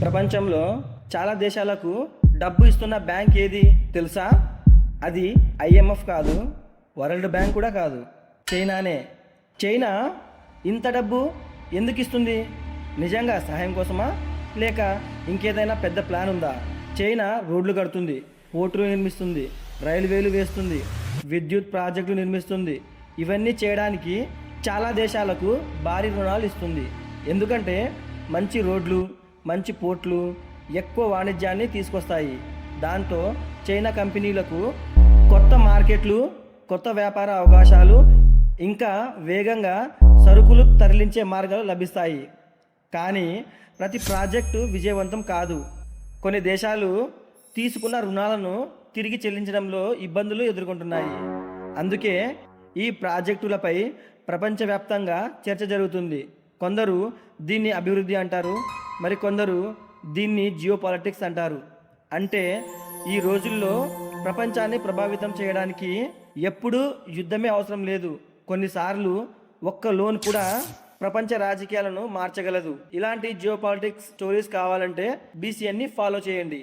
ప్రపంచంలో చాలా దేశాలకు డబ్బు ఇస్తున్న బ్యాంక్ ఏది తెలుసా? అది ఐఎంఎఫ్ కాదు, వరల్డ్ బ్యాంక్ కూడా కాదు, చైనానే. చైనా ఇంత డబ్బు ఎందుకు ఇస్తుంది? నిజంగా సహాయం కోసమా, లేక ఇంకేదైనా పెద్ద ప్లాన్ ఉందా? చైనా రోడ్లు కడుతుంది, పోర్టులు నిర్మిస్తుంది, రైల్వేలు వేస్తుంది, విద్యుత్ ప్రాజెక్టులు నిర్మిస్తుంది. ఇవన్నీ చేయడానికి చాలా దేశాలకు భారీ రుణాలు ఇస్తుంది. ఎందుకంటే మంచి రోడ్లు, మంచి పోర్ట్లు ఎక్కువ వాణిజ్యాన్ని తీసుకొస్తాయి. దాంతో చైనా కంపెనీలకు కొత్త మార్కెట్లు, కొత్త వ్యాపార అవకాశాలు, ఇంకా వేగంగా సరుకులు తరలించే మార్గాలు లభిస్తాయి. కానీ ప్రతి ప్రాజెక్టు విజయవంతం కాదు. కొన్ని దేశాలు తీసుకున్న రుణాలను తిరిగి చెల్లించడంలో ఇబ్బందులు ఎదుర్కొంటున్నాయి. అందుకే ఈ ప్రాజెక్టులపై ప్రపంచవ్యాప్తంగా చర్చ జరుగుతుంది. కొందరు దీన్ని అభివృద్ధి అంటారు, మరికొందరు దీన్ని జియోపాలిటిక్స్ అంటారు. అంటే ఈ రోజుల్లో ప్రపంచాన్ని ప్రభావితం చేయడానికి ఎప్పుడూ యుద్ధమే అవసరం లేదు. కొన్నిసార్లు ఒక్క లోన్ కూడా ప్రపంచ రాజకీయాలను మార్చగలదు. ఇలాంటి జియోపాలిటిక్స్ స్టోరీస్ కావాలంటే BCNని ఫాలో చేయండి.